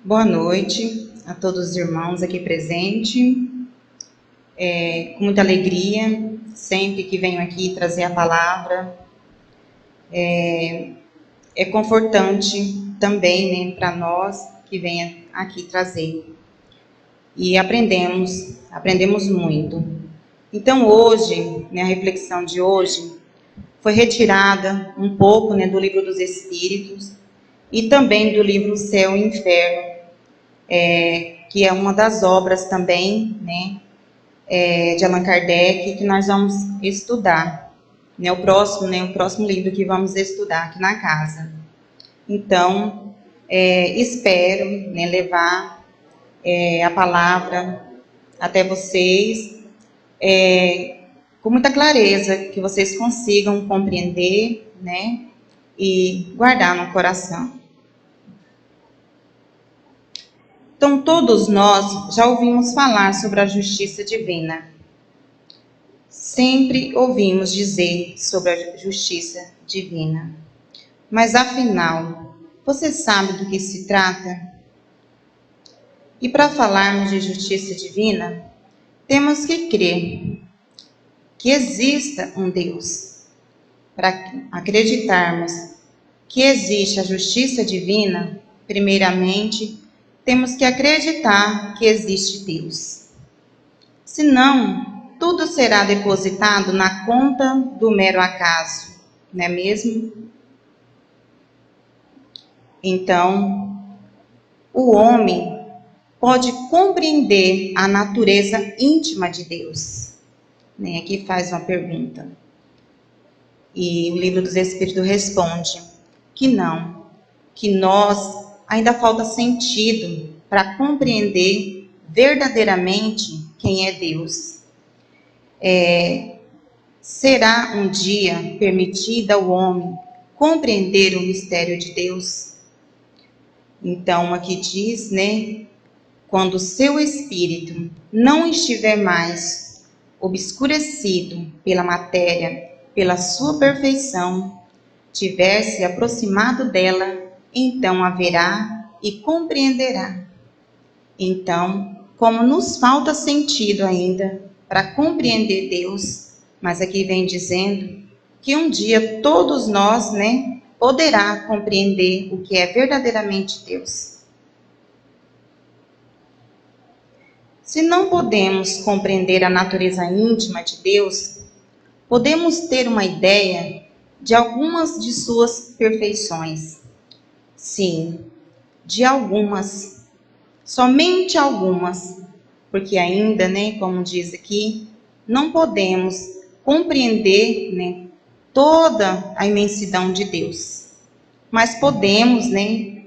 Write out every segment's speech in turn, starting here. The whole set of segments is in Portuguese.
Boa noite a todos os irmãos aqui presentes. Com muita alegria, sempre que venho aqui trazer a palavra, é confortante também, né, para nós que venha aqui trazer. E aprendemos muito. Então hoje, né, a reflexão de hoje foi retirada um pouco, né, do Livro dos Espíritos e também do livro Céu e Inferno, que é uma das obras também, né, de Allan Kardec, que nós vamos estudar, né, o próximo livro que vamos estudar aqui na casa. Então, espero, né, levar a palavra até vocês, com muita clareza, que vocês consigam compreender, né, e guardar no coração. Então, todos nós já ouvimos falar sobre a justiça divina. Sempre ouvimos dizer sobre a justiça divina. Mas, afinal, você sabe do que se trata? E para falarmos de justiça divina, temos que crer que exista um Deus. Para acreditarmos que existe a justiça divina, primeiramente, temos que acreditar que existe Deus. Senão, tudo será depositado na conta do mero acaso, não é mesmo? Então, o homem pode compreender a natureza íntima de Deus. Aqui faz uma pergunta. E o Livro dos Espíritos responde que não, que nós ainda falta sentido para compreender verdadeiramente quem é Deus. Será um dia permitido ao homem compreender o mistério de Deus? Então, aqui diz, né? Quando o seu espírito não estiver mais obscurecido pela matéria, pela sua perfeição, tiver se aproximado dela, então haverá e compreenderá. Então, como nos falta sentido ainda para compreender Deus, mas aqui vem dizendo que um dia todos nós, né, poderá compreender o que é verdadeiramente Deus. Se não podemos compreender a natureza íntima de Deus, podemos ter uma ideia de algumas de suas perfeições. Sim, de algumas, somente algumas, porque ainda, né, como diz aqui, não podemos compreender, né, toda a imensidão de Deus, mas podemos, né,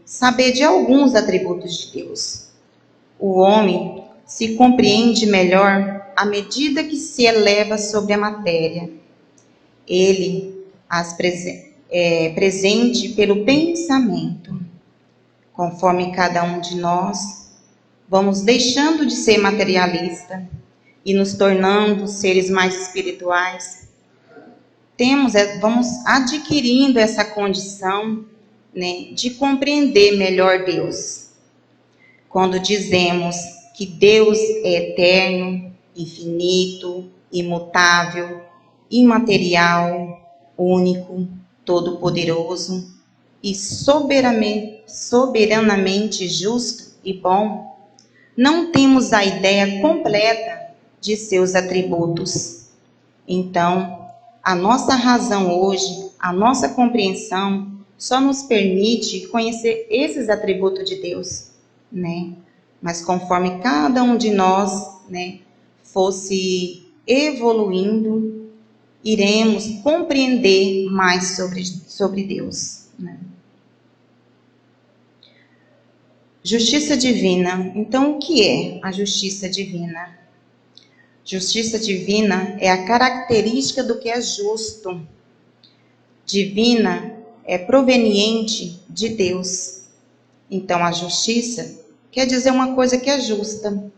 saber de alguns atributos de Deus. O homem se compreende melhor à medida que se eleva sobre a matéria. Ele as presente pelo pensamento. Conforme cada um de nós, vamos deixando de ser materialista e nos tornando seres mais espirituais. Vamos adquirindo essa condição, né, de compreender melhor Deus. Quando dizemos que Deus é eterno, infinito, imutável, imaterial, único, todo-poderoso e soberanamente justo e bom, não temos a ideia completa de seus atributos. Então, a nossa razão hoje, a nossa compreensão, só nos permite conhecer esses atributos de Deus, né? Mas conforme cada um de nós, né, fosse evoluindo, iremos compreender mais sobre Deus, né? Justiça divina. Então, o que é a justiça divina? Justiça divina é a característica do que é justo. Divina é proveniente de Deus. Então, a justiça quer dizer uma coisa que é justa.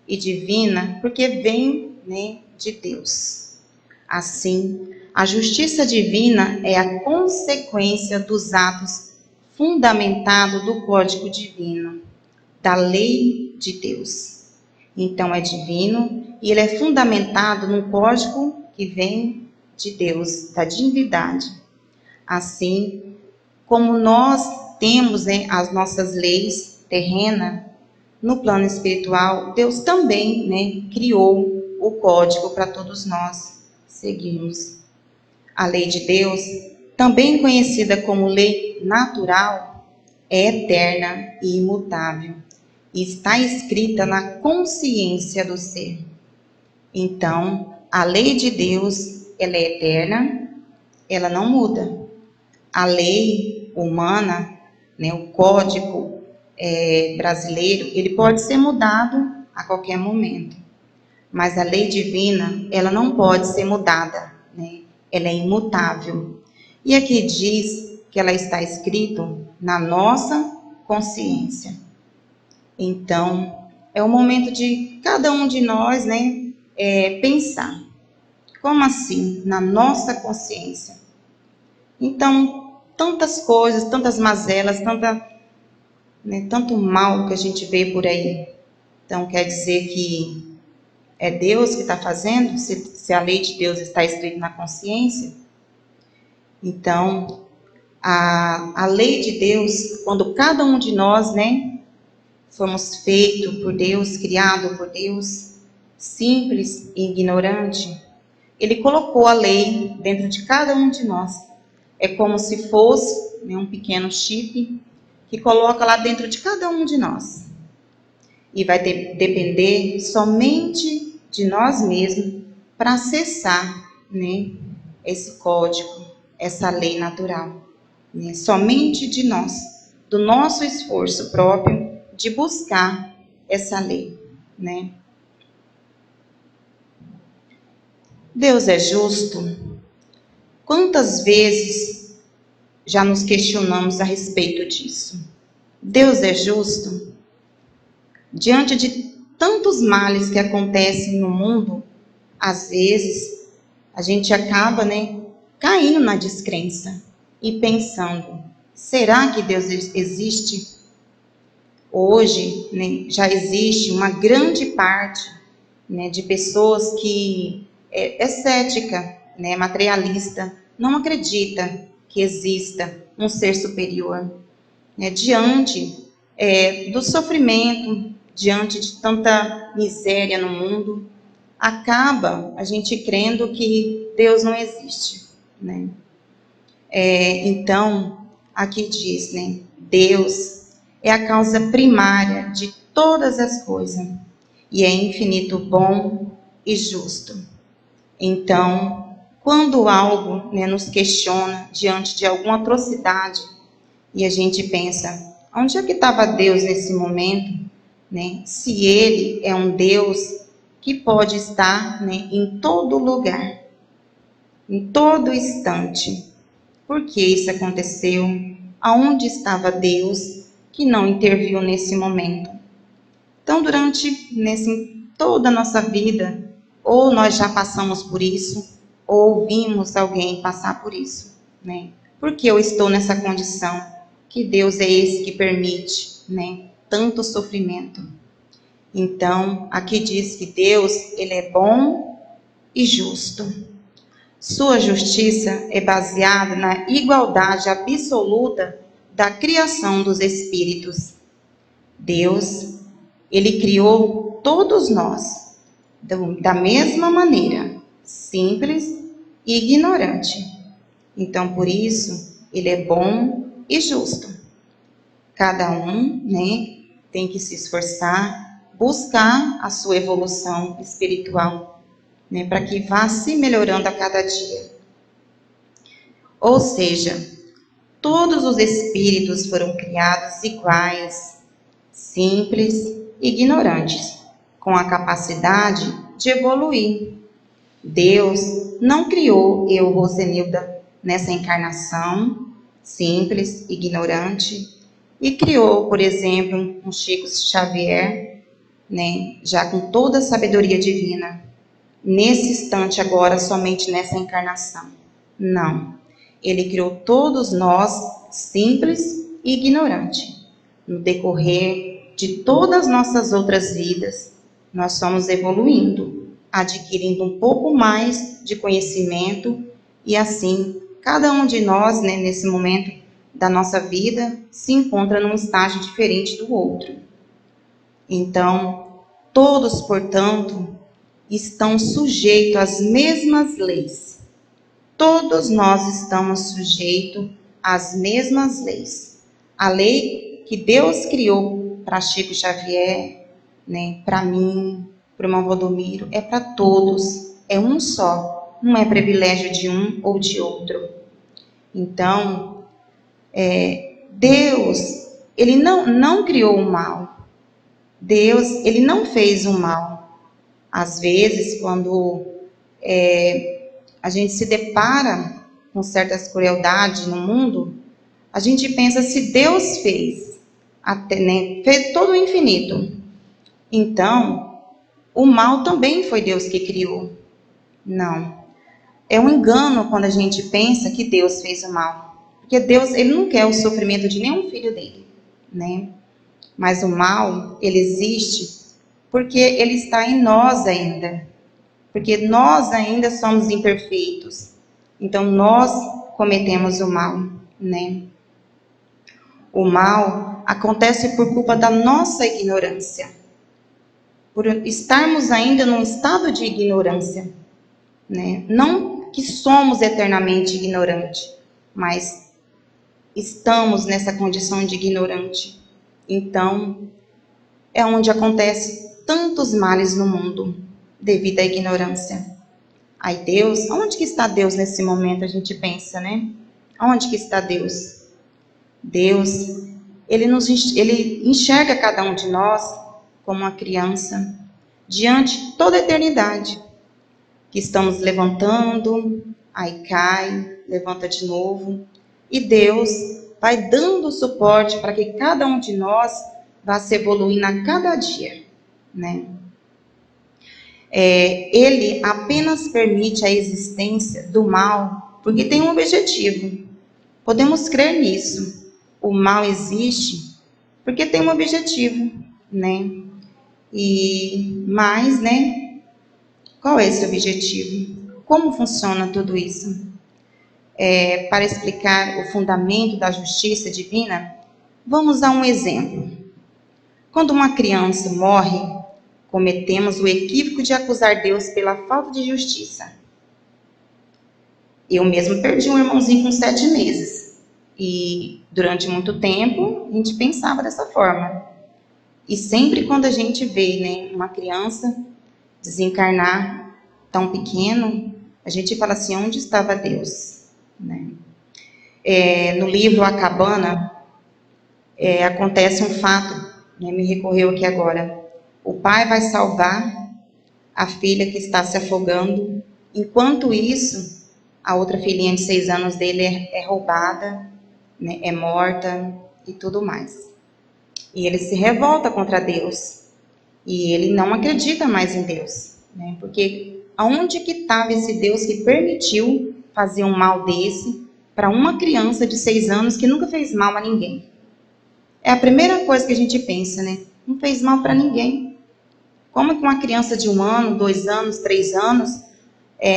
E divina porque vem, né, de Deus. Assim, a justiça divina é a consequência dos atos fundamentado do código divino, da lei de Deus. Então é divino e ele é fundamentado num código que vem de Deus, da divindade. Assim como nós temos, né, as nossas leis terrenas, no plano espiritual, Deus também, né, criou o código para todos nós seguirmos. A lei de Deus, também conhecida como lei natural, é eterna e imutável e está escrita na consciência do ser. Então, a lei de Deus, ela é eterna, ela não muda. A lei humana, né, o código brasileiro, ele pode ser mudado a qualquer momento. Mas a lei divina, ela não pode ser mudada, né? Ela é imutável. E aqui diz que ela está escrita na nossa consciência. Então, é o momento de cada um de nós, né, pensar. Como assim? Na nossa consciência. Então, tantas coisas, tantas mazelas, tanto mal que a gente vê por aí. Então, quer dizer que é Deus que está fazendo? Se a lei de Deus está escrita na consciência? Então, a lei de Deus, quando cada um de nós, né, fomos feitos por Deus, criado por Deus, simples e ignorante, Ele colocou a lei dentro de cada um de nós. É como se fosse, né, um pequeno chip que coloca lá dentro de cada um de nós. E vai depender somente de nós mesmos para acessar, né, esse código, essa lei natural. Né? Somente de nós, do nosso esforço próprio de buscar essa lei. Né? Deus é justo? Quantas vezes já nos questionamos a respeito disso? Deus é justo? Diante de tantos males que acontecem no mundo, às vezes a gente acaba, né, caindo na descrença e pensando: será que Deus existe? Hoje, né, já existe uma grande parte, né, de pessoas que é cética, né, materialista, não acredita que exista um ser superior, né, diante do sofrimento, diante de tanta miséria no mundo, acaba a gente crendo que Deus não existe, né? Então, aqui diz, né, Deus é a causa primária de todas as coisas e é infinito bom e justo. Então, quando algo, né, nos questiona diante de alguma atrocidade e a gente pensa: onde é que estava Deus nesse momento? Né? Se Ele é um Deus que pode estar, né, em todo lugar, em todo instante. Por que isso aconteceu? Aonde estava Deus que não interviu nesse momento? Então, durante toda a nossa vida, ou nós já passamos por isso, ou ouvimos alguém passar por isso, né? Por que eu estou nessa condição? Que Deus é esse que permite, né, tanto sofrimento? Então, aqui diz que Deus, ele é bom e justo. Sua justiça é baseada na igualdade absoluta da criação dos espíritos. Deus, ele criou todos nós da mesma maneira, simples e ignorante. Então, por isso, ele é bom e justo. Cada um, né, tem que se esforçar, buscar a sua evolução espiritual, né, para que vá se melhorando a cada dia. Ou seja, todos os espíritos foram criados iguais, simples e ignorantes, com a capacidade de evoluir. Deus não criou eu, Rosenilda, nessa encarnação, simples, ignorante, e criou, por exemplo, um Chico Xavier, né, já com toda a sabedoria divina, nesse instante agora, somente nessa encarnação. Não. Ele criou todos nós simples ignorante. No decorrer de todas as nossas outras vidas, nós fomos evoluindo, adquirindo um pouco mais de conhecimento e assim, cada um de nós, né, nesse momento da nossa vida, se encontra num estágio diferente do outro. Então, todos, portanto, estão sujeitos às mesmas leis. Todos nós estamos sujeitos às mesmas leis. A lei que Deus criou para Chico Xavier, né, para mim, para o irmão Valdomiro, é para todos, é um só, não é privilégio de um ou de outro. Então, Deus, ele não criou o mal. Deus, ele não fez o mal. Às vezes, quando a gente se depara com certas crueldades no mundo, a gente pensa, se Deus fez, até, né, fez todo o infinito, então o mal também foi Deus que criou. Não. É um engano quando a gente pensa que Deus fez o mal. Porque Deus, ele não quer o sofrimento de nenhum filho dele, né? Mas o mal, ele existe porque ele está em nós ainda. Porque nós ainda somos imperfeitos. Então, nós cometemos o mal, né? O mal acontece por culpa da nossa ignorância. Por estarmos ainda num estado de ignorância, né? Não que somos eternamente ignorantes, mas estamos nessa condição de ignorante. Então, é onde acontece tantos males no mundo, devido à ignorância. Aí Deus, onde que está Deus nesse momento? A gente pensa, né? Onde que está Deus? Deus, ele enxerga cada um de nós como uma criança, diante de toda a eternidade, que estamos levantando, aí cai, levanta de novo, e Deus vai dando suporte para que cada um de nós vá se evoluindo a cada dia, né? Ele apenas permite a existência do mal porque tem um objetivo. Podemos crer nisso. O mal existe porque tem um objetivo, né? Mas, né? Qual é esse objetivo? Como funciona tudo isso? Para explicar o fundamento da justiça divina, vamos a um exemplo. Quando uma criança morre, cometemos o equívoco de acusar Deus pela falta de justiça. Eu mesmo perdi um irmãozinho com 7 meses. E durante muito tempo, a gente pensava dessa forma. E sempre quando a gente vê, né, uma criança desencarnar tão pequeno, a gente fala assim, onde estava Deus? Né? No livro A Cabana, acontece um fato, né, me recorreu aqui agora. O pai vai salvar a filha que está se afogando. Enquanto isso, a outra filhinha de 6 anos dele é roubada, né, é morta e tudo mais. E ele se revolta contra Deus. E ele não acredita mais em Deus, né? Porque aonde que estava esse Deus que permitiu fazer um mal desse para uma criança de 6 anos que nunca fez mal a ninguém? É a primeira coisa que a gente pensa, né? Não fez mal para ninguém. Como que uma criança de 1 ano, 2 anos, 3 anos,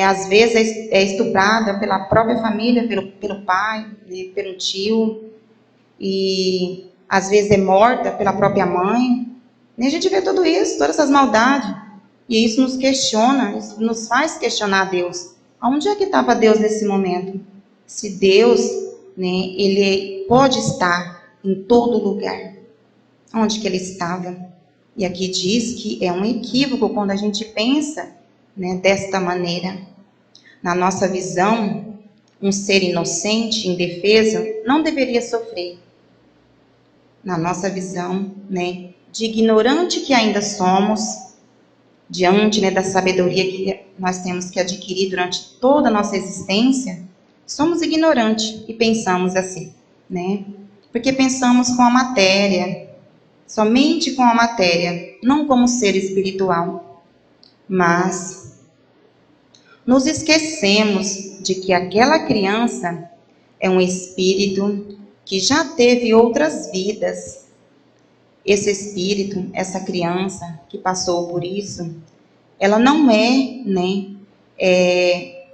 às vezes é estuprada pela própria família, pelo pai, né, pelo tio, e às vezes é morta pela própria mãe. E a gente vê tudo isso, todas essas maldades, e isso nos questiona, isso nos faz questionar Deus. Onde é que estava Deus nesse momento? Se Deus, né, ele pode estar em todo lugar, onde que ele estava? E aqui diz que é um equívoco quando a gente pensa, né, desta maneira. Na nossa visão, um ser inocente, indefeso, não deveria sofrer. Na nossa visão, né, de ignorante que ainda somos, diante, né, da sabedoria que nós temos que adquirir durante toda a nossa existência, somos ignorantes e pensamos assim, né? Porque pensamos com a matéria, somente com a matéria, não como ser espiritual. Mas nos esquecemos de que aquela criança é um espírito que já teve outras vidas. Esse espírito, essa criança que passou por isso, ela não é,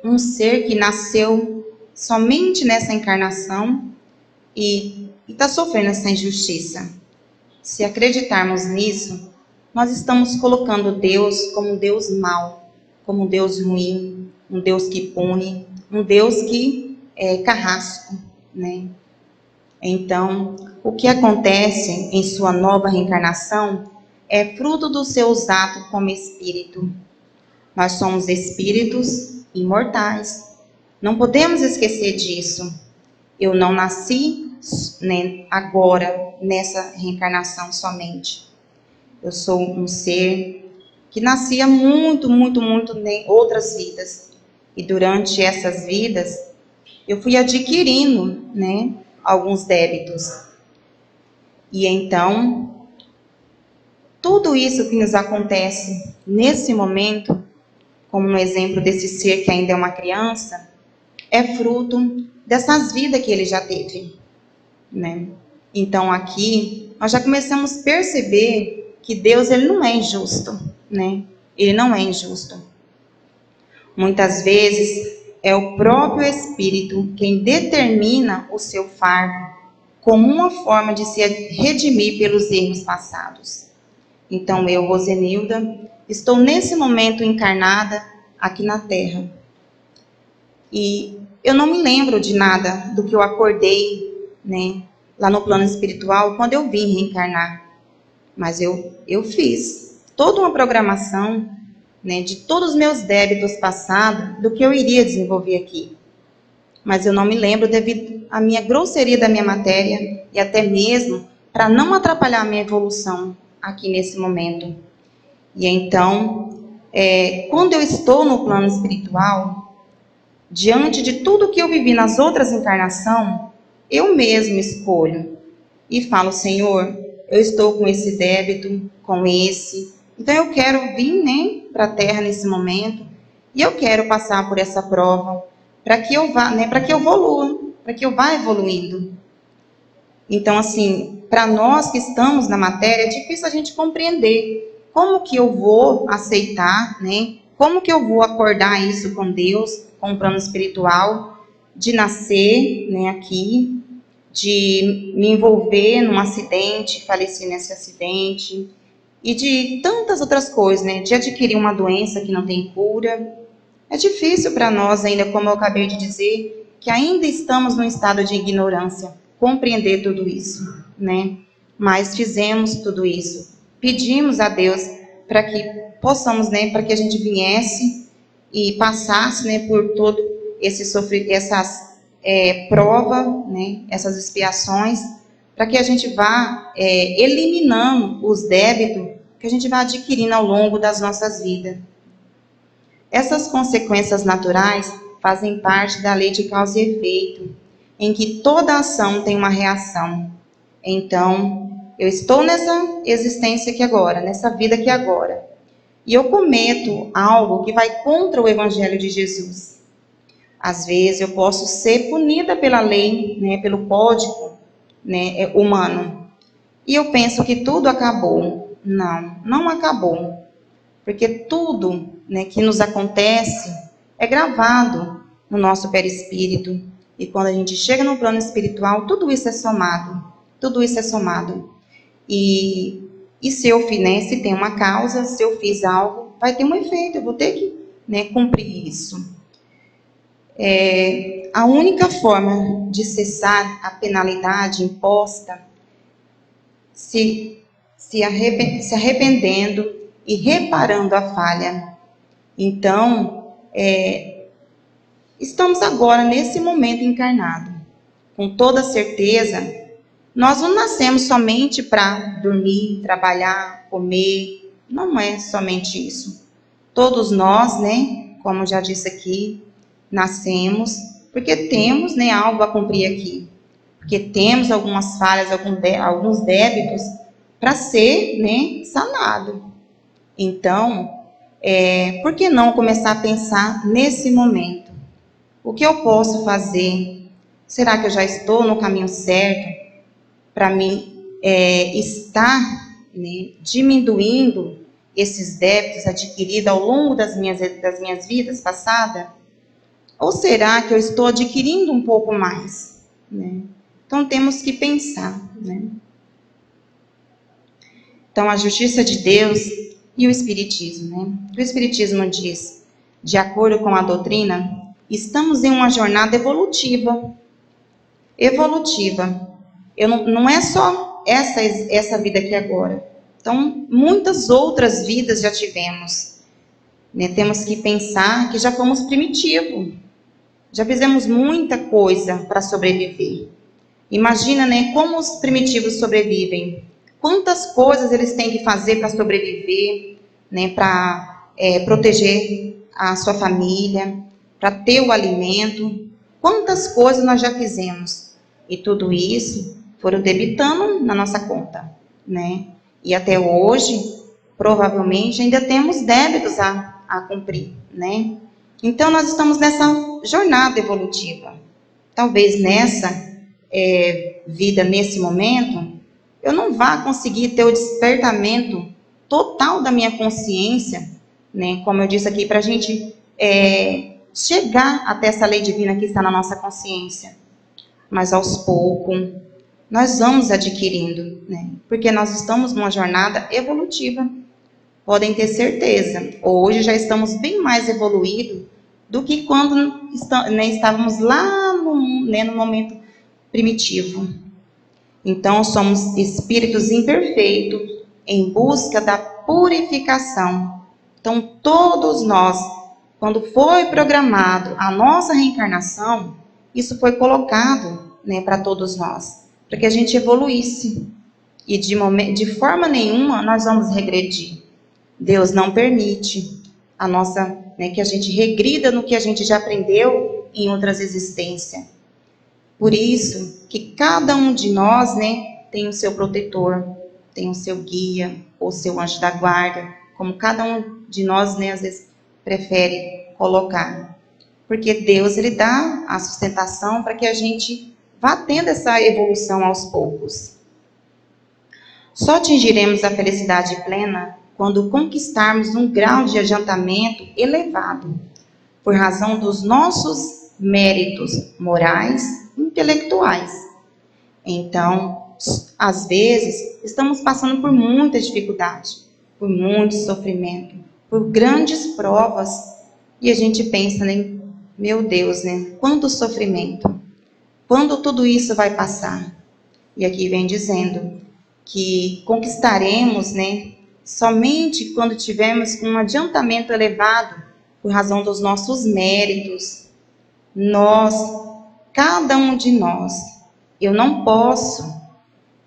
um ser que nasceu somente nessa encarnação e está sofrendo essa injustiça. Se acreditarmos nisso, nós estamos colocando Deus como um Deus mau, como um Deus ruim, um Deus que pune, um Deus que é carrasco, né? Então, o que acontece em sua nova reencarnação é fruto dos seus atos como espírito. Nós somos espíritos imortais. Não podemos esquecer disso. Eu não nasci, né, agora, nessa reencarnação somente. Eu sou um ser que nascia muito em outras vidas. E durante essas vidas, eu fui adquirindo, alguns débitos. E então, tudo isso que nos acontece nesse momento, como no exemplo desse ser que ainda é uma criança, é fruto dessas vidas que ele já teve, né? Então aqui, nós já começamos a perceber que Deus, ele não é injusto, né? Ele não é injusto. Muitas vezes, é o próprio Espírito quem determina o seu fardo como uma forma de se redimir pelos erros passados. Então eu, Rosenilda, estou nesse momento encarnada aqui na Terra. E eu não me lembro de nada do que eu acordei, lá no plano espiritual, quando eu vim reencarnar. Mas eu fiz toda uma programação, de todos os meus débitos passados, do que eu iria desenvolver aqui. Mas eu não me lembro devido à minha grosseria da minha matéria e até mesmo para não atrapalhar a minha evolução aqui nesse momento. E então, quando eu estou no plano espiritual, diante de tudo que eu vivi nas outras encarnações, eu mesmo escolho e falo: Senhor, eu estou com esse débito, com esse, então eu quero vir, para a Terra nesse momento, e eu quero passar por essa prova, para que eu vá, para que eu evolua, para que eu vá evoluindo. Então, assim, para nós que estamos na matéria, é difícil a gente compreender como que eu vou aceitar, como que eu vou acordar isso com Deus, com o plano espiritual, de nascer, aqui, de me envolver num acidente, falecer nesse acidente, e de tantas outras coisas, de adquirir uma doença que não tem cura. É difícil para nós ainda, como eu acabei de dizer, que ainda estamos num estado de ignorância, compreender tudo isso, Mas fizemos tudo isso. Pedimos a Deus para que possamos, para que a gente viesse e passasse, por todo esse sofrimento, essas provas, essas expiações, para que a gente vá eliminando os débitos que a gente vai adquirindo ao longo das nossas vidas. Essas consequências naturais fazem parte da lei de causa e efeito, em que toda ação tem uma reação. Então, eu estou nessa existência aqui agora, nessa vida aqui agora, e eu cometo algo que vai contra o Evangelho de Jesus. Às vezes eu posso ser punida pela lei, pelo código, humano. E eu penso que tudo acabou. Não, não acabou. Porque tudo, que nos acontece é gravado no nosso perispírito. E quando a gente chega no plano espiritual, tudo isso é somado. Tudo isso é somado. E se eu fiz, se tem uma causa, se eu fiz algo, vai ter um efeito. Eu vou ter que cumprir isso. A única forma de cessar a penalidade imposta, se arrependendo e reparando a falha. Então, estamos agora nesse momento encarnado. Com toda certeza, nós não nascemos somente para dormir, trabalhar, comer. Não é somente isso. Todos nós, como já disse aqui, nascemos porque temos, algo a cumprir aqui. Porque temos algumas falhas, alguns débitos para ser, sanado. Então, por que não começar a pensar nesse momento? O que eu posso fazer Será que eu já estou no caminho certo para mim estar, né, diminuindo esses débitos adquiridos ao longo das minhas vidas passadas? Ou será que eu estou adquirindo um pouco mais, né? Então temos que pensar, né? Então a justiça de Deus e o Espiritismo, né? O Espiritismo diz, de acordo com a doutrina, estamos em uma jornada evolutiva. Não é só essa vida aqui agora. Então, muitas outras vidas já tivemos, né? Temos que pensar que já fomos primitivos. Já fizemos muita coisa para sobreviver. Imagina, né, como os primitivos sobrevivem. Quantas coisas eles têm que fazer para sobreviver, né, para proteger a sua família, para ter o alimento. Quantas coisas nós já fizemos. E tudo isso foram debitando na nossa conta, né? E até hoje, provavelmente, ainda temos débitos a cumprir, né? Então, nós estamos nessa jornada evolutiva. Talvez nessa vida, nesse momento, eu não vá conseguir ter o despertamento total da minha consciência, né? Como eu disse aqui, para a gente chegar até essa lei divina que está na nossa consciência. Mas aos poucos, nós vamos adquirindo, né? Porque nós estamos numa jornada evolutiva. Podem ter certeza, hoje já estamos bem mais evoluídos do que quando estávamos lá no momento primitivo. Então, somos espíritos imperfeitos em busca da purificação. Então, todos nós, quando foi programado a nossa reencarnação, isso foi colocado, né, para todos nós, para que a gente evoluísse. E de forma nenhuma nós vamos regredir. Deus não permite que a gente regrida no que a gente já aprendeu em outras existências. Por isso que cada um de nós, né, tem o seu protetor, tem o seu guia, ou seu anjo da guarda, como cada um de nós, né, às vezes prefere colocar. Porque Deus, ele dá a sustentação para que a gente vá tendo essa evolução aos poucos. Só atingiremos a felicidade plena quando conquistarmos um grau de adiantamento elevado, por razão dos nossos méritos morais e intelectuais. Então, às vezes, estamos passando por muita dificuldade, por muito sofrimento, por grandes provas, e a gente pensa, né, meu Deus, né, quanto sofrimento, quando tudo isso vai passar? E aqui vem dizendo que conquistaremos, né, somente quando tivermos um adiantamento elevado por razão dos nossos méritos. Nós, cada um de nós, eu não posso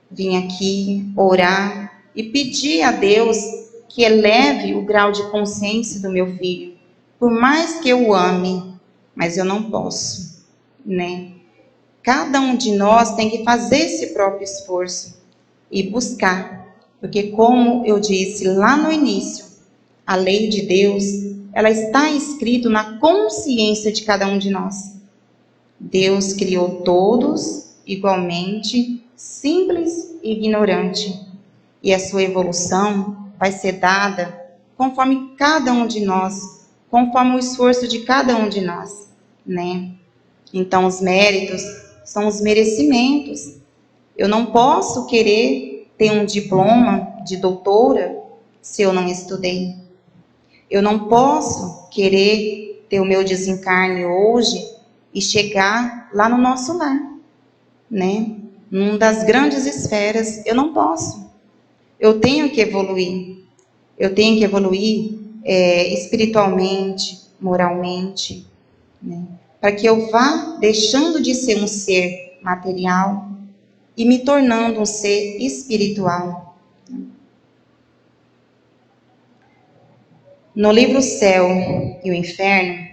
vir aqui orar e pedir a Deus que eleve o grau de consciência do meu filho, por mais que eu o ame, mas eu não posso, né? Cada um de nós tem que fazer esse próprio esforço e buscar, porque como eu disse lá no início, a lei de Deus, ela está escrita na consciência de cada um de nós. Deus criou todos igualmente, simples e ignorante, e a sua evolução vai ser dada conforme cada um de nós, conforme o esforço de cada um de nós, né? Então, os méritos são os merecimentos. Eu não posso querer ter um diploma de doutora se eu não estudei. Eu não posso querer ter o meu desencarne hoje e chegar lá no nosso lar, né? Numa das grandes esferas, eu não posso. Eu tenho que evoluir. Eu tenho que evoluir espiritualmente, moralmente, né? Para que eu vá deixando de ser um ser material e me tornando um ser espiritual. No livro Céu e o Inferno,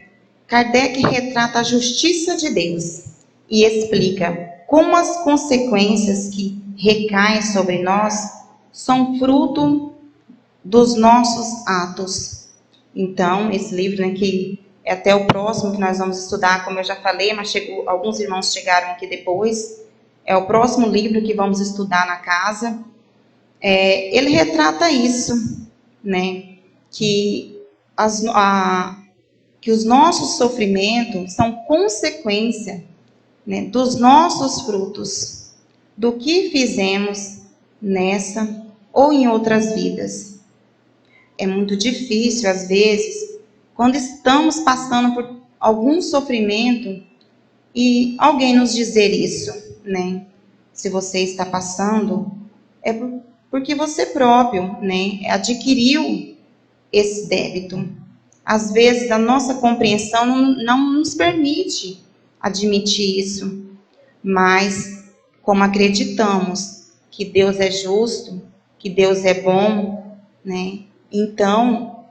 Kardec retrata a justiça de Deus e explica como as consequências que recaem sobre nós são fruto dos nossos atos. Então, esse livro, né, que é até o próximo que nós vamos estudar, como eu já falei, mas alguns irmãos chegaram aqui depois. É o próximo livro que vamos estudar na casa. Ele retrata isso, né? Que os nossos sofrimentos são consequência, né, dos nossos frutos, do que fizemos nessa ou em outras vidas. É muito difícil, às vezes, quando estamos passando por algum sofrimento e alguém nos dizer isso, né? Se você está passando, é porque você próprio, né, adquiriu esse débito. Às vezes, a nossa compreensão não nos permite admitir isso, mas como acreditamos que Deus é justo, que Deus é bom, né? Então,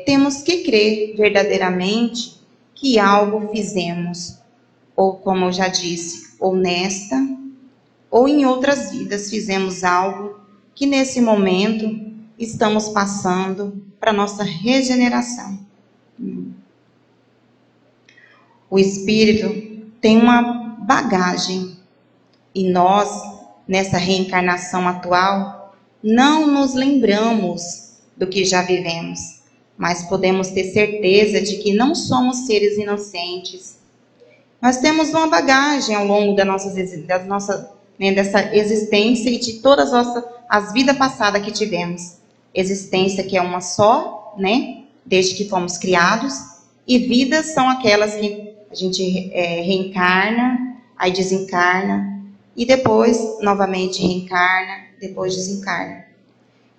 temos que crer verdadeiramente que algo fizemos, ou como eu já disse, ou nesta, ou em outras vidas fizemos algo que nesse momento estamos passando para nossa regeneração. O Espírito tem uma bagagem e nós, nessa reencarnação atual, não nos lembramos do que já vivemos, mas podemos ter certeza de que não somos seres inocentes. Nós temos uma bagagem ao longo dessa existência e de todas as vidas passadas que tivemos. Existência que é uma só, né? Desde que fomos criados, e vidas são aquelas que a gente reencarna, aí desencarna, e depois novamente reencarna, depois desencarna.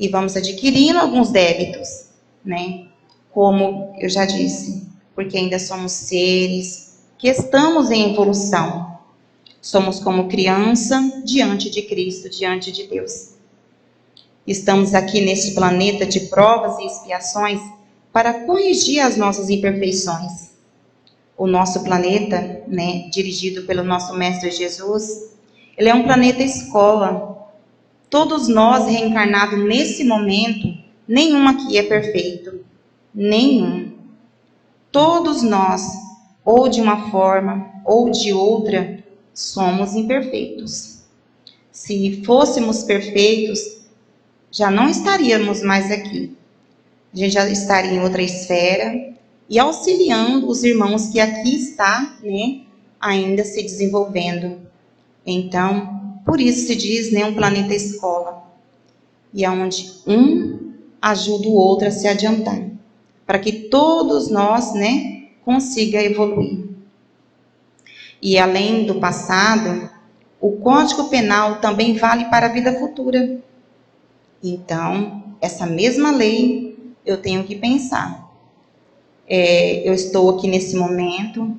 E vamos adquirindo alguns débitos, né? Como eu já disse, porque ainda somos seres que estamos em evolução. Somos como criança diante de Cristo, diante de Deus. Estamos aqui neste planeta de provas e expiações para corrigir as nossas imperfeições. O nosso planeta, né, dirigido pelo nosso Mestre Jesus, ele é um planeta escola. Todos nós reencarnados nesse momento, nenhum aqui é perfeito. Nenhum. Todos nós, ou de uma forma ou de outra, somos imperfeitos. Se fôssemos perfeitos, já não estaríamos mais aqui. A gente já estaria em outra esfera e auxiliando os irmãos que aqui está, né, ainda se desenvolvendo. Então, por isso se diz, né, um planeta escola. E onde um ajuda o outro a se adiantar, para que todos nós, né, consiga evoluir. E além do passado, o Código Penal também vale para a vida futura. Então, essa mesma lei eu tenho que pensar. Eu estou aqui nesse momento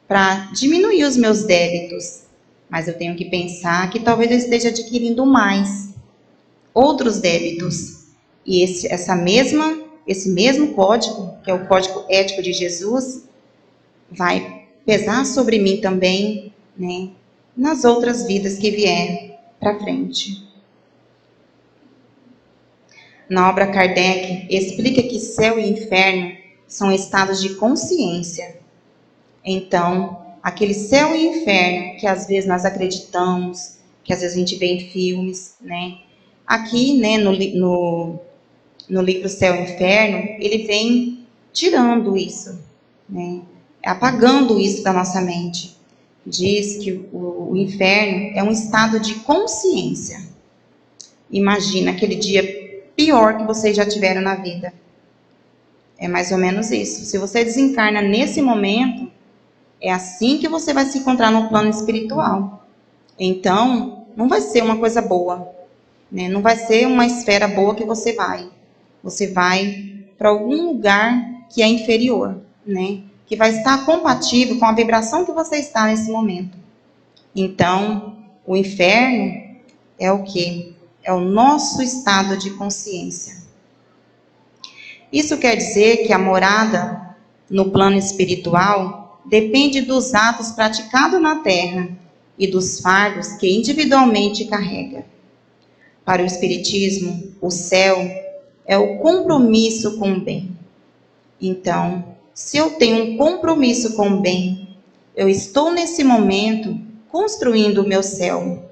para diminuir os meus débitos, mas eu tenho que pensar que talvez eu esteja adquirindo mais, outros débitos. E esse mesmo código, que é o Código Ético de Jesus, vai pesar sobre mim também, né, nas outras vidas que vierem para frente. Na obra Kardec, explica que céu e inferno são estados de consciência. Então, aquele céu e inferno que às vezes nós acreditamos, que às vezes a gente vê em filmes, né? Aqui, né, no livro Céu e Inferno, ele vem tirando isso, né? Apagando isso da nossa mente. Diz que o inferno é um estado de consciência. Imagina aquele dia pior que vocês já tiveram na vida. É mais ou menos isso. Se você desencarna nesse momento, é assim que você vai se encontrar no plano espiritual. Então, não vai ser uma coisa boa, né? Não vai ser uma esfera boa que você vai. Você vai para algum lugar que é inferior, né? Que vai estar compatível com a vibração que você está nesse momento. Então, o inferno é o quê? É o nosso estado de consciência. Isso quer dizer que a morada no plano espiritual depende dos atos praticados na Terra e dos fardos que individualmente carrega. Para o Espiritismo, o céu é o compromisso com o bem. Então, Se eu tenho um compromisso com o bem, eu estou nesse momento construindo o meu céu.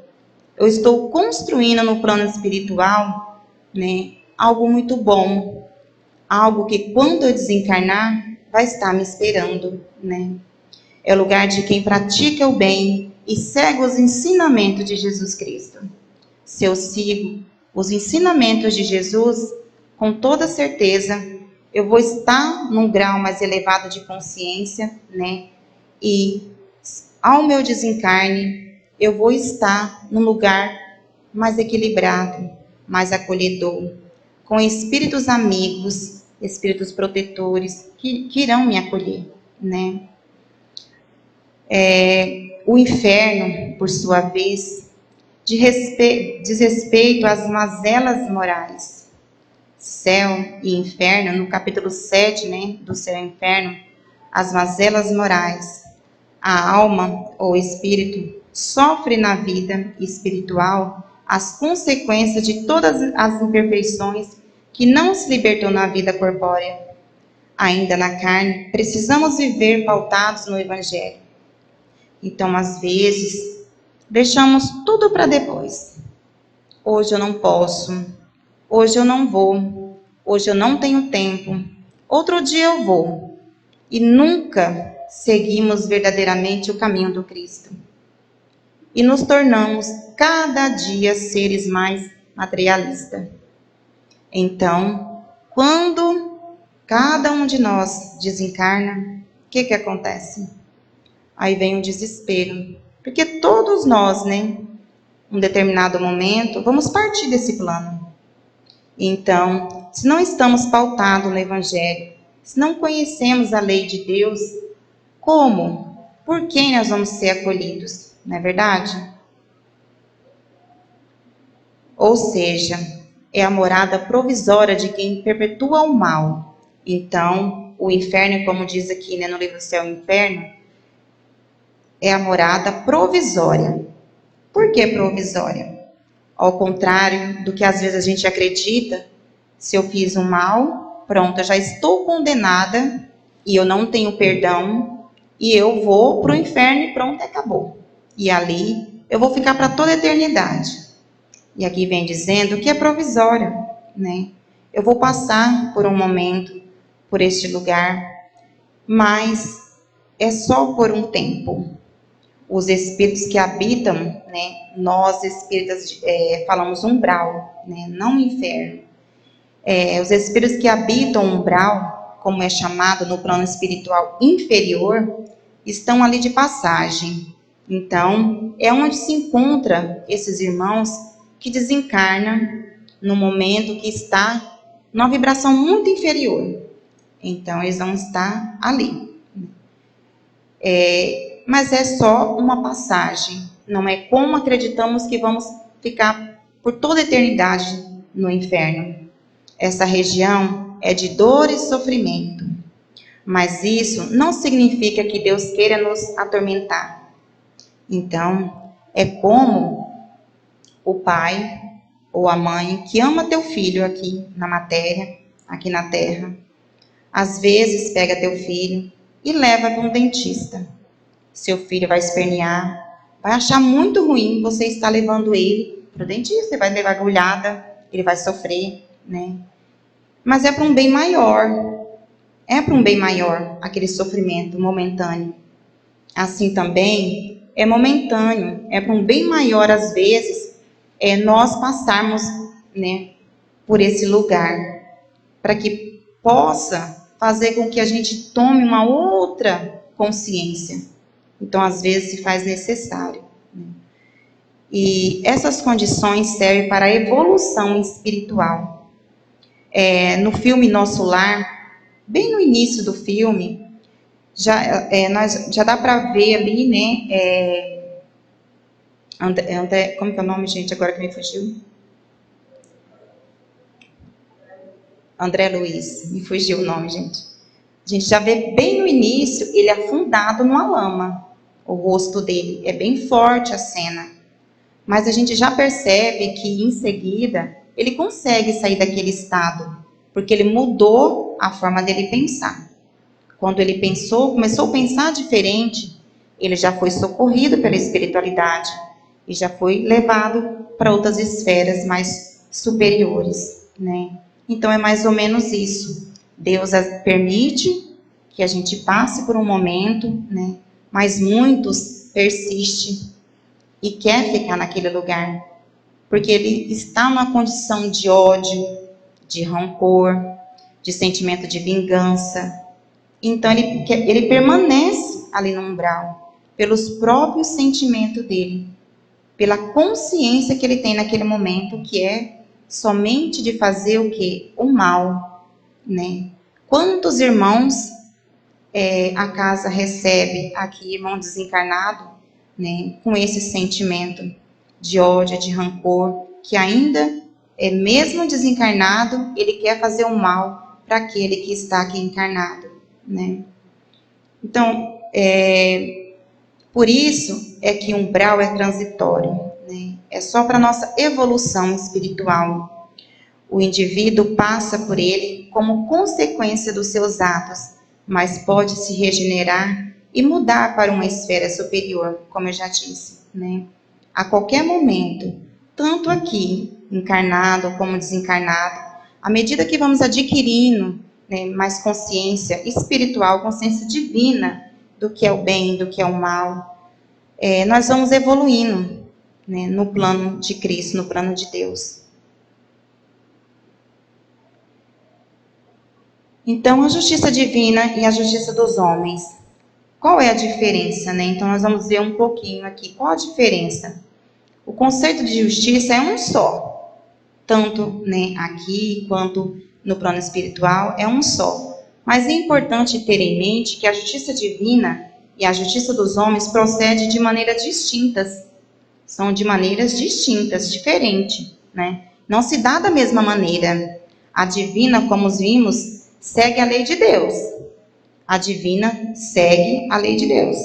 Eu estou construindo no plano espiritual, né, algo muito bom, algo que quando eu desencarnar vai estar me esperando, né? É o lugar de quem pratica o bem e segue os ensinamentos de Jesus Cristo. Se eu sigo os ensinamentos de Jesus, com toda certeza, eu vou estar num grau mais elevado de consciência, né? E ao meu desencarne, eu vou estar num lugar mais equilibrado, mais acolhedor, com espíritos amigos, espíritos protetores que irão me acolher, né? O inferno, por sua vez, diz respeito às mazelas morais. Céu e inferno, no capítulo 7, né, do céu e inferno, as mazelas morais. A alma ou espírito sofre na vida espiritual as consequências de todas as imperfeições que não se libertou na vida corpórea. Ainda na carne, precisamos viver pautados no Evangelho. Então, às vezes, deixamos tudo para depois. Hoje eu não posso, hoje eu não vou, hoje eu não tenho tempo, outro dia eu vou. E nunca seguimos verdadeiramente o caminho do Cristo. E nos tornamos cada dia seres mais materialistas. Então, quando cada um de nós desencarna, o que acontece? Aí vem o desespero. Porque todos nós, né, em um determinado momento, vamos partir desse plano. Então, se não estamos pautados no Evangelho, se não conhecemos a lei de Deus, como? Por quem nós vamos ser acolhidos? Não é verdade? Ou seja, é a morada provisória de quem perpetua o mal. Então, o inferno, como diz aqui, né, no livro Céu e Inferno, é a morada provisória. Por que provisória? Ao contrário do que às vezes a gente acredita, se eu fiz um mal, pronto, eu já estou condenada e eu não tenho perdão e eu vou para o inferno e pronto, acabou. E ali eu vou ficar para toda a eternidade. E aqui vem dizendo que é provisória, né? Eu vou passar por um momento, por este lugar, mas é só por um tempo. Os espíritos que habitam, né? Nós espíritas falamos umbral, né? Não inferno. Os espíritos que habitam o umbral, como é chamado no plano espiritual inferior, estão ali de passagem. Então, é onde se encontra esses irmãos que desencarnam no momento que está numa vibração muito inferior. Então, eles vão estar ali. Mas é só uma passagem. Não é como acreditamos que vamos ficar por toda a eternidade no inferno. Essa região é de dor e sofrimento. Mas isso não significa que Deus queira nos atormentar. Então, é como o pai ou a mãe que ama teu filho aqui na matéria, aqui na terra. Às vezes pega teu filho e leva para um dentista. Seu filho vai espernear, vai achar muito ruim você estar levando ele para o dentista, ele vai levar agulhada, ele vai sofrer, né? Mas é para um bem maior. É para um bem maior aquele sofrimento momentâneo. Assim também é momentâneo, é para um bem maior às vezes, nós passarmos, né, por esse lugar, para que possa fazer com que a gente tome uma outra consciência. Então, às vezes, se faz necessário. Né? E essas condições servem para a evolução espiritual. No filme Nosso Lar, bem no início do filme, já dá para ver ali, né? Como que é o nome, gente? Agora que me fugiu. André Luiz, me fugiu o nome, gente. A gente já vê bem no início ele afundado numa lama. O rosto dele é bem forte a cena. Mas a gente já percebe que em seguida ele consegue sair daquele estado, porque ele mudou a forma dele pensar. quando ele começou a pensar diferente, ele já foi socorrido pela espiritualidade e já foi levado para outras esferas mais superiores, né? Então é mais ou menos isso. Deus permite que a gente passe por um momento, né? Mas muitos persistem e quer ficar naquele lugar, porque ele está numa condição de ódio, de rancor, de sentimento de vingança. Então ele permanece ali no umbral, pelos próprios sentimentos dele, pela consciência que ele tem naquele momento, que é somente de fazer o quê? O mal, né? Quantos irmãos a casa recebe aqui, irmão desencarnado, né, com esse sentimento de ódio, de rancor, que ainda, mesmo desencarnado, ele quer fazer o mal para aquele que está aqui encarnado, né? Então, por isso é que o umbral é transitório, né? É só para nossa evolução espiritual. O indivíduo passa por ele como consequência dos seus atos, mas pode se regenerar e mudar para uma esfera superior, como eu já disse, né? A qualquer momento, tanto aqui, encarnado como desencarnado, à medida que vamos adquirindo, né, mais consciência espiritual, consciência divina do que é o bem, do que é o mal, nós vamos evoluindo, né, no plano de Cristo, no plano de Deus. Então, a justiça divina e a justiça dos homens. Qual é a diferença, né? Então, nós vamos ver um pouquinho aqui. Qual a diferença? O conceito de justiça é um só. Tanto, né, aqui quanto no plano espiritual, é um só. Mas é importante ter em mente que a justiça divina e a justiça dos homens procedem de maneiras distintas. São de maneiras distintas, diferentes, né? Não se dá da mesma maneira. A divina, como vimos, segue a lei de Deus. A divina segue a lei de Deus.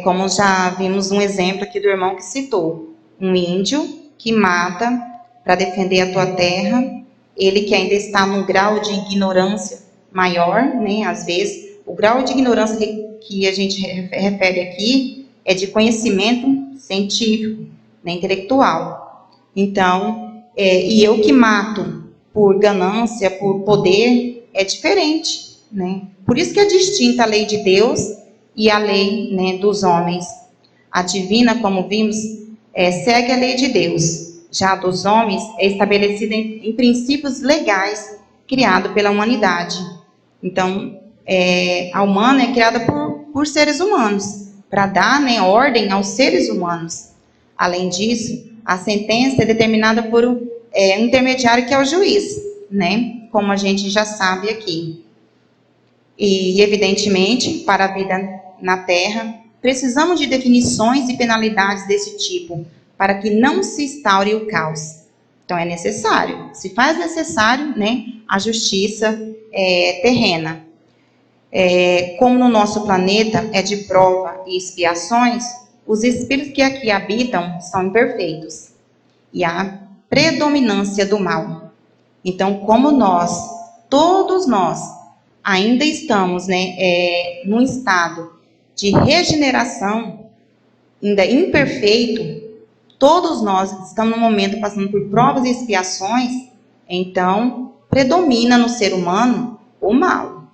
Como já vimos um exemplo aqui do irmão que citou. Um índio que mata para defender a tua terra, ele que ainda está num grau de ignorância maior, né? Às vezes, o grau de ignorância que a gente refere aqui é de conhecimento científico, né? Intelectual. Então, e eu que mato por ganância, por poder, é diferente, né? Por isso que é distinta a lei de Deus e a lei, né, dos homens. A divina, como vimos, segue a lei de Deus. Já a dos homens é estabelecida em princípios legais criados pela humanidade. Então, a humana é criada por seres humanos, para dar, né, ordem aos seres humanos. Além disso, a sentença é determinada por um intermediário que é o juiz, né? Como a gente já sabe aqui. E, evidentemente, para a vida na Terra, precisamos de definições e penalidades desse tipo, para que não se instaure o caos. Então, é necessário, se faz necessário, né, a justiça terrena. Como no nosso planeta é de prova e expiações, os espíritos que aqui habitam são imperfeitos. E há predominância do mal. Então, como todos nós, ainda estamos, né, num estado de regeneração, ainda imperfeito, todos nós estamos no momento passando por provas e expiações, então predomina no ser humano o mal,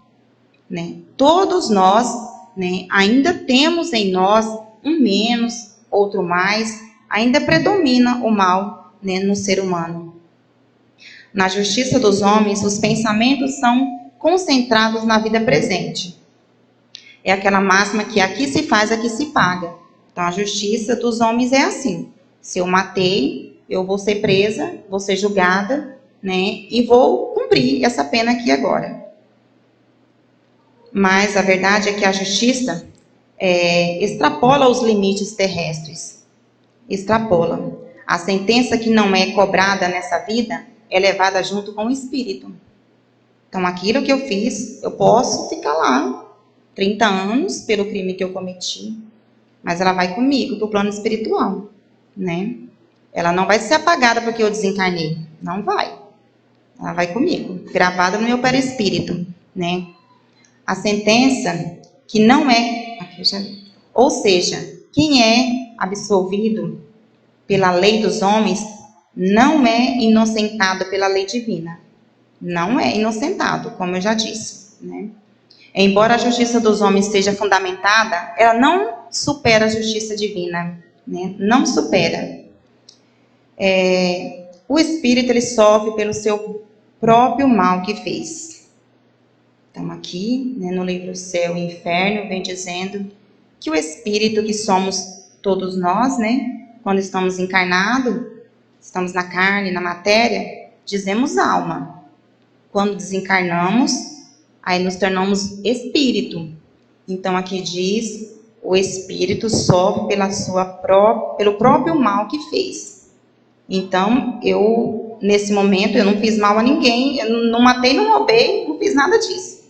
né? Todos nós, né, ainda temos em nós um menos, outro mais, ainda predomina o mal, né, no ser humano. Na justiça dos homens, os pensamentos são concentrados na vida presente. É aquela máxima que aqui se faz, aqui se paga. Então, a justiça dos homens é assim. Se eu matei, eu vou ser presa, vou ser julgada, né? E vou cumprir essa pena aqui agora. Mas a verdade é que a justiça extrapola os limites terrestres. Extrapola. A sentença que não é cobrada nessa vida é levada junto com o espírito. Então, aquilo que eu fiz, eu posso ficar lá 30 anos pelo crime que eu cometi, mas ela vai comigo para o plano espiritual, né? Ela não vai ser apagada porque eu desencarnei, não vai. Ela vai comigo, gravada no meu perispírito, né? A sentença que não é... Ou seja, quem é absolvido pela lei dos homens não é inocentado pela lei divina. Não é inocentado, como eu já disse, né? Embora a justiça dos homens esteja fundamentada, ela não supera a justiça divina, né? Não supera. O espírito, ele sofre pelo seu próprio mal que fez. Então aqui, né, no livro Céu e Inferno, vem dizendo que o espírito, que somos todos nós, né, quando estamos encarnados, estamos na carne, na matéria, dizemos alma. Quando desencarnamos, aí nos tornamos espírito. Então aqui diz, o espírito sofre pelo próprio mal que fez. Então, nesse momento, eu não fiz mal a ninguém, eu não matei, não roubei, não fiz nada disso.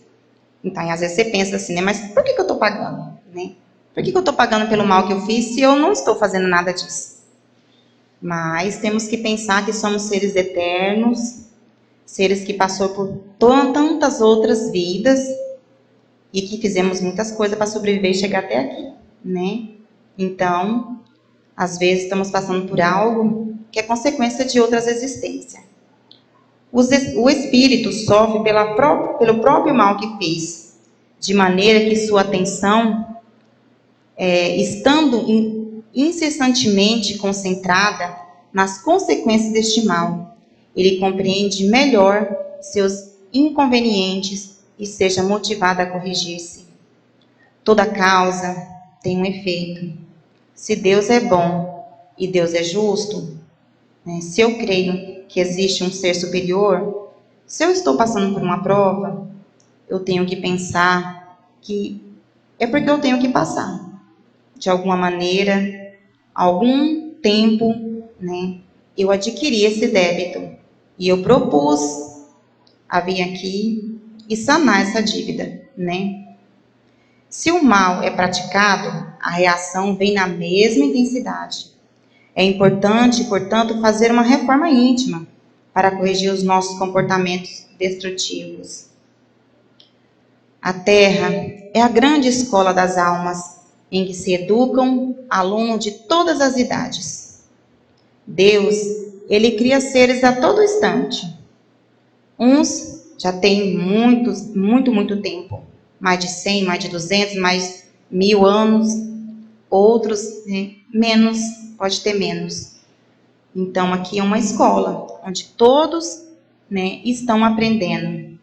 Então, às vezes você pensa assim, né? Mas por que eu estou pagando? Né? Por que eu estou pagando pelo mal que eu fiz se eu não estou fazendo nada disso? Mas temos que pensar que somos seres eternos, seres que passou por tantas outras vidas e que fizemos muitas coisas para sobreviver e chegar até aqui, né? Então, às vezes estamos passando por algo que é consequência de outras existências. O espírito sofre pelo próprio mal que fez, de maneira que sua atenção, estando incessantemente concentrada nas consequências deste mal, ele compreende melhor seus inconvenientes e seja motivado a corrigir-se. Toda causa tem um efeito. Se Deus é bom e Deus é justo, né, se eu creio que existe um ser superior, se eu estou passando por uma prova, eu tenho que pensar que é porque eu tenho que passar. De alguma maneira, algum tempo, né, eu adquiri esse débito e eu propus a vir aqui e sanar essa dívida, né? Se o mal é praticado, a reação vem na mesma intensidade. É importante, portanto, fazer uma reforma íntima para corrigir os nossos comportamentos destrutivos. A Terra é a grande escola das almas, em que se educam alunos de todas as idades. Deus, ele cria seres a todo instante. Uns já têm muito tempo, mais de 100, mais de 200, mais 1000 anos. Outros, né, menos, pode ter menos. Então, aqui é uma escola, onde todos, né, estão aprendendo.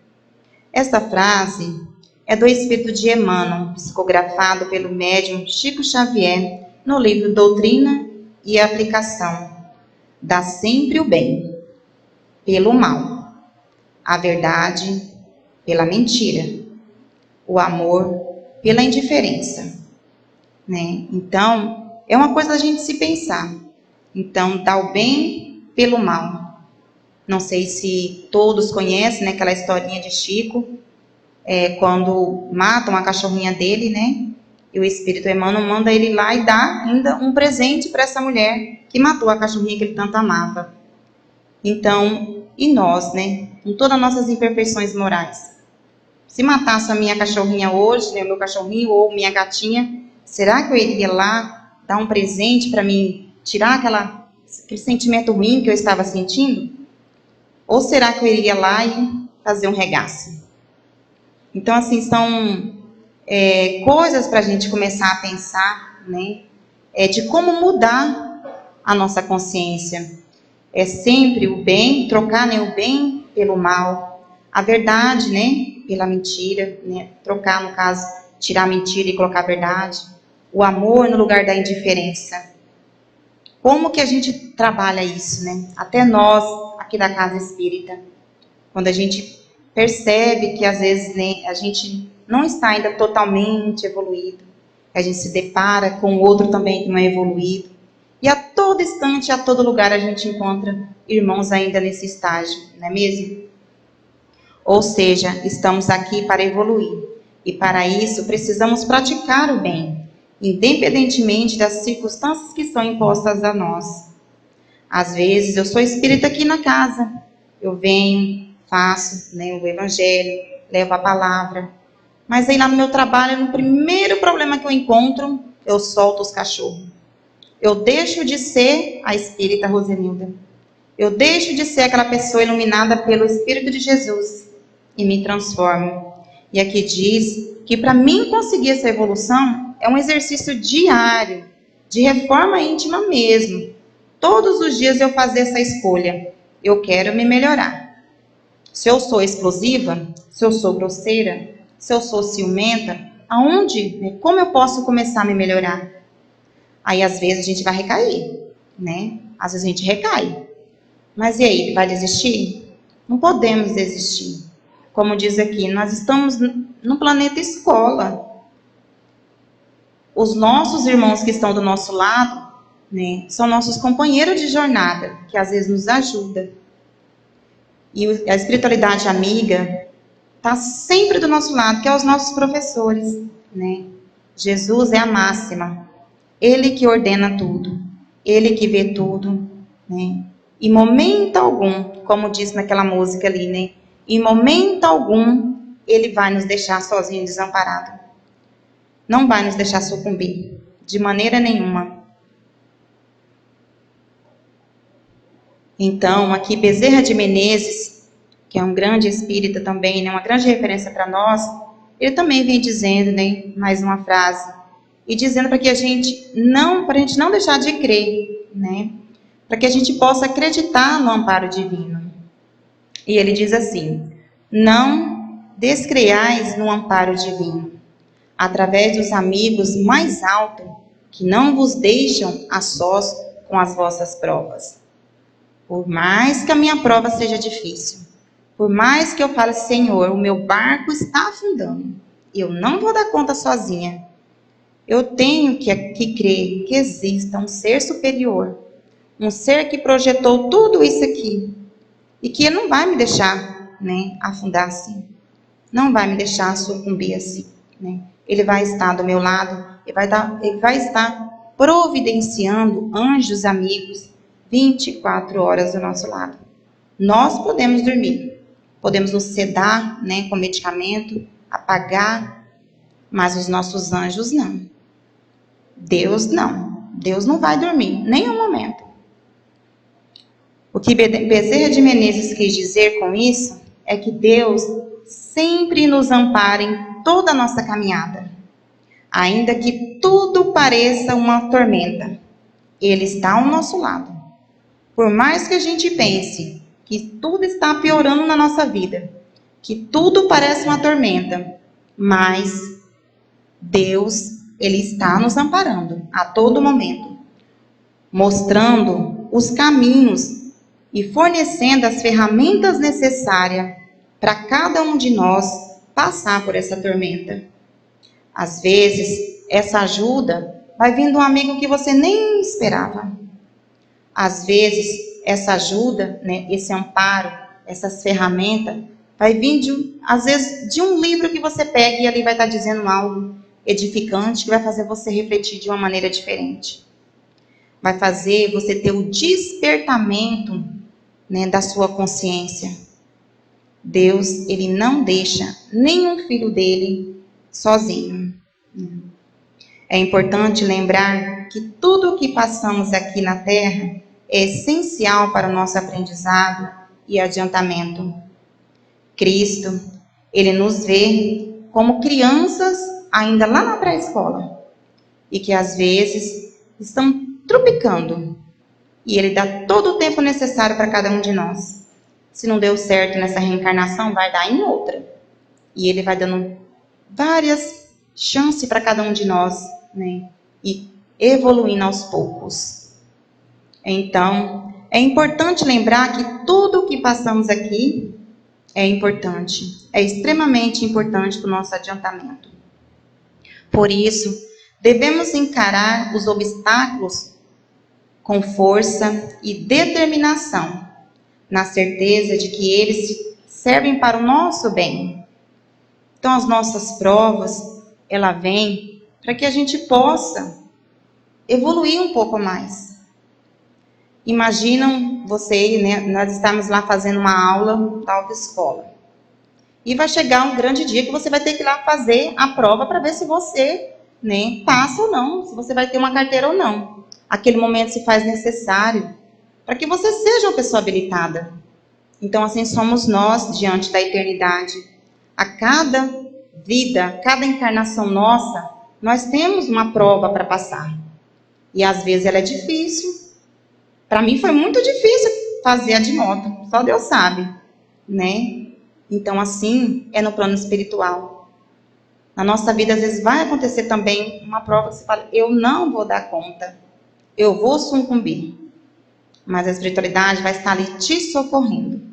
Esta frase é do Espírito de Emmanuel, psicografado pelo médium Chico Xavier, no livro Doutrina e Aplicação. Dá sempre o bem, pelo mal. A verdade, pela mentira. O amor, pela indiferença. Né? Então, é uma coisa da gente se pensar. Então, dá o bem pelo mal. Não sei se todos conhecem, né, aquela historinha de Chico, quando matam a cachorrinha dele, né? E o Espírito Emmanuel manda ele lá e dá ainda um presente para essa mulher que matou a cachorrinha que ele tanto amava. Então, e nós, né? Com todas as nossas imperfeições morais. Se matasse a minha cachorrinha hoje, né, o meu cachorrinho ou minha gatinha, será que eu iria lá dar um presente para mim tirar aquele sentimento ruim que eu estava sentindo? Ou será que eu iria lá e fazer um regaço? Então, assim, são coisas para a gente começar a pensar, né? De como mudar a nossa consciência. É sempre o bem, trocar, né, o bem pelo mal, a verdade, né, pela mentira, né? Trocar, no caso, tirar a mentira e colocar a verdade. O amor no lugar da indiferença. Como que a gente trabalha isso, né? Até nós, aqui da Casa Espírita, quando a gente percebe que às vezes, né, a gente não está ainda totalmente evoluído, a gente se depara com outro também que não é evoluído, e a todo instante, a todo lugar a gente encontra irmãos ainda nesse estágio, não é mesmo? Ou seja, estamos aqui para evoluir, e para isso precisamos praticar o bem, independentemente das circunstâncias que são impostas a nós. Às vezes eu sou espírita aqui na casa, eu venho, faço, né, o evangelho, levo a palavra, Mas aí lá no meu trabalho, no primeiro problema que eu encontro, eu solto os cachorros. Eu deixo de ser a espírita Rosenilda. Eu deixo de ser aquela pessoa iluminada pelo Espírito de Jesus e me transformo. E aqui diz que para mim conseguir essa evolução é um exercício diário, de reforma íntima mesmo. Todos os dias eu fazer essa escolha. Eu quero me melhorar. Se eu sou explosiva, se eu sou grosseira, se eu sou ciumenta, aonde, como eu posso começar a me melhorar? Aí às vezes a gente vai recair, né? Às vezes a gente recai. Mas e aí, vai desistir? Não podemos desistir. Como diz aqui, nós estamos no planeta escola. Os nossos irmãos que estão do nosso lado, né, são nossos companheiros de jornada, que às vezes nos ajuda. E a espiritualidade amiga está sempre do nosso lado, que é os nossos professores, né? Jesus é a máxima. Ele que ordena tudo. Ele que vê tudo, né? Em momento algum, como diz naquela música ali, né? Em momento algum, Ele vai nos deixar sozinho, desamparado. Não vai nos deixar sucumbir, de maneira nenhuma. Então, aqui Bezerra de Menezes, que é um grande espírita também, né? Uma grande referência para nós, ele também vem dizendo, né? Mais uma frase, e dizendo para que a gente não deixar de crer, né? Para que a gente possa acreditar no amparo divino. E ele diz assim: não descreais no amparo divino, através dos amigos mais altos, que não vos deixam a sós com as vossas provas. Por mais que a minha prova seja difícil, por mais que eu fale, Senhor, o meu barco está afundando, eu não vou dar conta sozinha. Eu tenho que crer que exista um ser superior, um ser que projetou tudo isso aqui e que não vai me deixar, né, afundar assim, não vai me deixar sucumbir assim, né? Ele vai estar do meu lado, ele vai estar providenciando anjos amigos 24 horas do nosso lado. Nós podemos dormir, podemos nos sedar, né, com medicamento, apagar, mas os nossos anjos não. Deus não. Deus não vai dormir, nem um momento. O que Bezerra de Menezes quis dizer com isso é que Deus sempre nos ampara em toda a nossa caminhada. Ainda que tudo pareça uma tormenta, Ele está ao nosso lado. Por mais que a gente pense que tudo está piorando na nossa vida, que tudo parece uma tormenta, mas Deus, Ele está nos amparando a todo momento, mostrando os caminhos e fornecendo as ferramentas necessárias para cada um de nós passar por essa tormenta. Às vezes, essa ajuda vai vir de um amigo que você nem esperava. Às vezes, essa ajuda, né, esse amparo, essas ferramentas, vai vir às vezes, de um livro que você pega e ali vai estar dizendo algo edificante que vai fazer você refletir de uma maneira diferente. Vai fazer você ter o despertamento, né, da sua consciência. Deus, Ele não deixa nenhum filho dele sozinho. É importante lembrar que tudo o que passamos aqui na Terra é essencial para o nosso aprendizado e adiantamento. Cristo, Ele nos vê como crianças ainda lá na pré-escola e que às vezes estão tropicando. E Ele dá todo o tempo necessário para cada um de nós. Se não deu certo nessa reencarnação, vai dar em outra. E Ele vai dando várias chances para cada um de nós, né? E evoluindo aos poucos. Então, é importante lembrar que tudo o que passamos aqui é importante. É extremamente importante para o nosso adiantamento. Por isso, devemos encarar os obstáculos com força e determinação, na certeza de que eles servem para o nosso bem. Então, as nossas provas, ela vem para que a gente possa evoluir um pouco mais. Imaginam você, né, nós estamos lá fazendo uma aula da autoescola. E vai chegar um grande dia que você vai ter que ir lá fazer a prova para ver se você, né, passa ou não, se você vai ter uma carteira ou não. Aquele momento se faz necessário para que você seja uma pessoa habilitada. Então, assim somos nós diante da eternidade. A cada vida, cada encarnação nossa, nós temos uma prova para passar. E às vezes ela é difícil. Para mim foi muito difícil fazer a de moto, só Deus sabe, né? Então, assim é no plano espiritual. Na nossa vida, às vezes vai acontecer também uma prova que você fala, eu não vou dar conta, eu vou sucumbir. Mas a espiritualidade vai estar ali te socorrendo.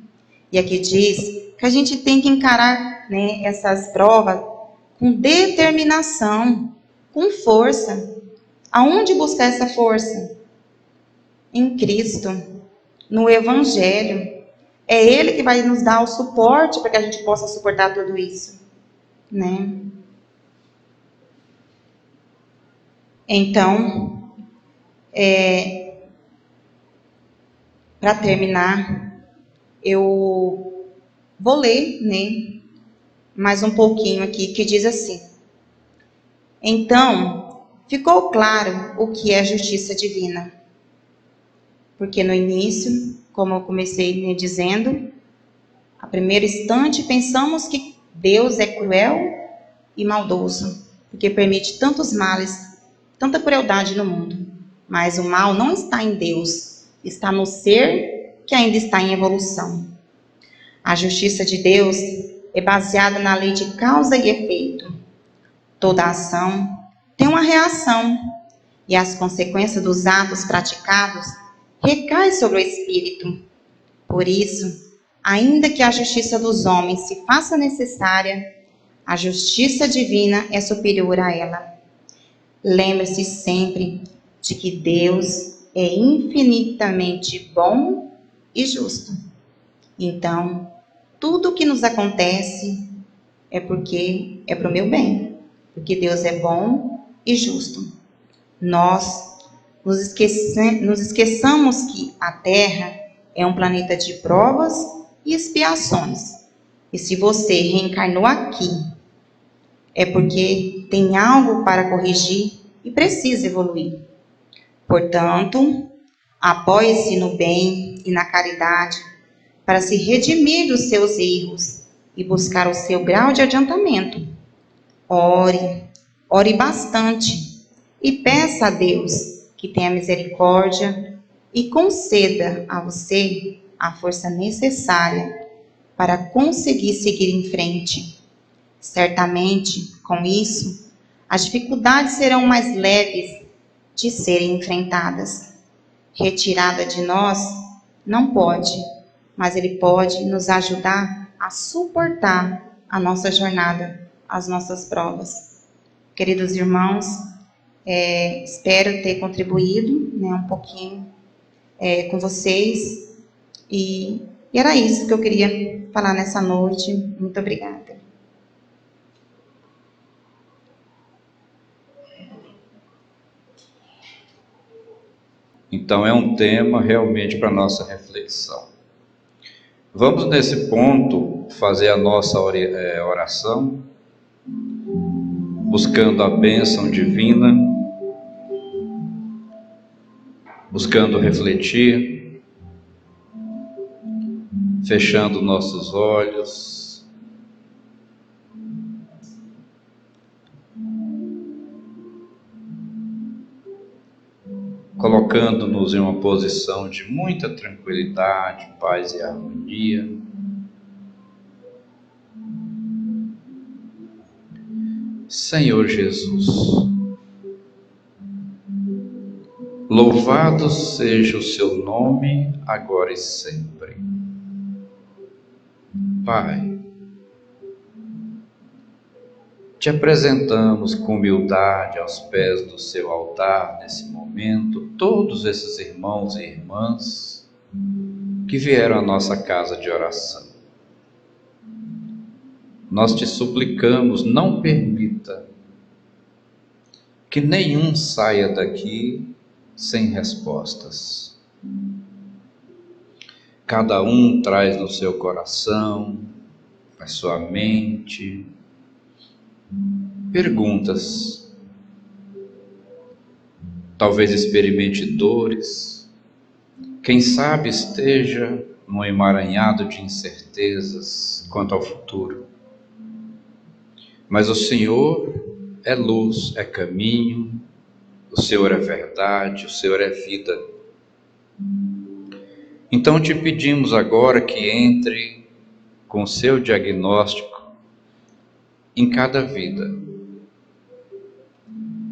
E aqui diz que a gente tem que encarar, né, essas provas com determinação, com força. Aonde buscar essa força? Em Cristo, no Evangelho. É Ele que vai nos dar o suporte para que a gente possa suportar tudo isso, né? Então, para terminar, eu vou ler, né, mais um pouquinho aqui, que diz assim: então, ficou claro o que é justiça divina. Porque no início, como eu comecei, né, dizendo, a primeiro instante pensamos que Deus é cruel e maldoso, porque permite tantos males, tanta crueldade no mundo. Mas o mal não está em Deus, está no ser que ainda está em evolução. A justiça de Deus é baseada na lei de causa e efeito. Toda ação tem uma reação, e as consequências dos atos praticados recaem sobre o espírito. Por isso, ainda que a justiça dos homens se faça necessária, a justiça divina é superior a ela. Lembre-se sempre de que Deus é infinitamente bom e justo. Então, tudo o que nos acontece é porque é para o meu bem, porque Deus é bom e justo. Nós nos esqueçamos que a Terra é um planeta de provas e expiações. E se você reencarnou aqui, é porque tem algo para corrigir e precisa evoluir. Portanto, apoie-se no bem e na caridade para se redimir dos seus erros e buscar o seu grau de adiantamento. Ore bastante e peça a Deus que tenha misericórdia e conceda a você a força necessária para conseguir seguir em frente. Certamente, com isso, as dificuldades serão mais leves de serem enfrentadas. Retirada de nós não pode, mas Ele pode nos ajudar a suportar a nossa jornada, as nossas provas. Queridos irmãos, espero ter contribuído, né, um pouquinho com vocês. E era isso que eu queria falar nessa noite. Muito obrigada. Então é um tema realmente para nossa reflexão. Vamos nesse ponto fazer a nossa oração, buscando a bênção divina, buscando refletir, fechando nossos olhos, colocando-nos em uma posição de muita tranquilidade, paz e harmonia. Senhor Jesus, louvado seja o seu nome, agora e sempre. Pai, te apresentamos com humildade aos pés do seu altar nesse momento, todos esses irmãos e irmãs que vieram à nossa casa de oração. Nós te suplicamos, não permita que nenhum saia daqui sem respostas. Cada um traz no seu coração a sua mente, perguntas. Talvez experimente dores. Quem sabe esteja num emaranhado de incertezas quanto ao futuro. Mas o Senhor é luz, é caminho, o Senhor é verdade, o Senhor é vida. Então te pedimos agora que entre com o seu diagnóstico em cada vida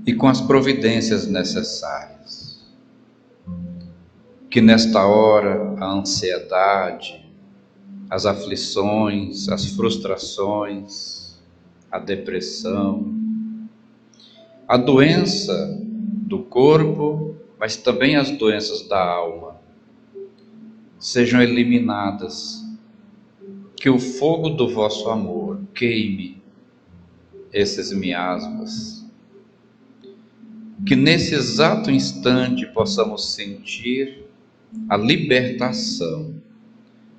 e com as providências necessárias. Que nesta hora a ansiedade, as aflições, as frustrações, a depressão, a doença do corpo, mas também as doenças da alma, sejam eliminadas. Que o fogo do vosso amor queime esses miasmas. Que nesse exato instante possamos sentir a libertação,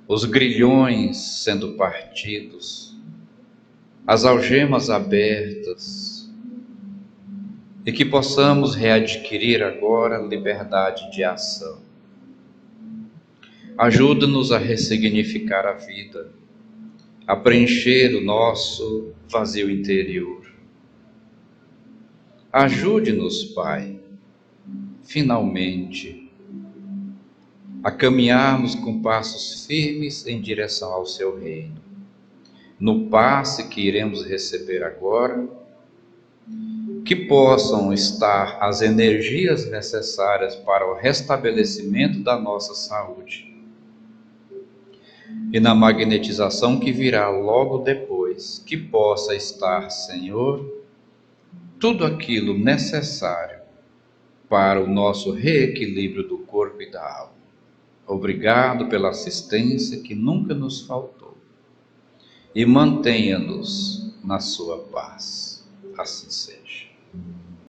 os grilhões sendo partidos, as algemas abertas, e que possamos readquirir agora liberdade de ação. Ajuda-nos a ressignificar a vida, a preencher o nosso vazio interior. Ajude-nos, Pai, finalmente, a caminharmos com passos firmes em direção ao Seu reino. No passe que iremos receber agora, que possam estar as energias necessárias para o restabelecimento da nossa saúde. E na magnetização que virá logo depois, que possa estar, Senhor, tudo aquilo necessário para o nosso reequilíbrio do corpo e da alma. Obrigado pela assistência que nunca nos faltou. E mantenha-nos na sua paz. Assim seja.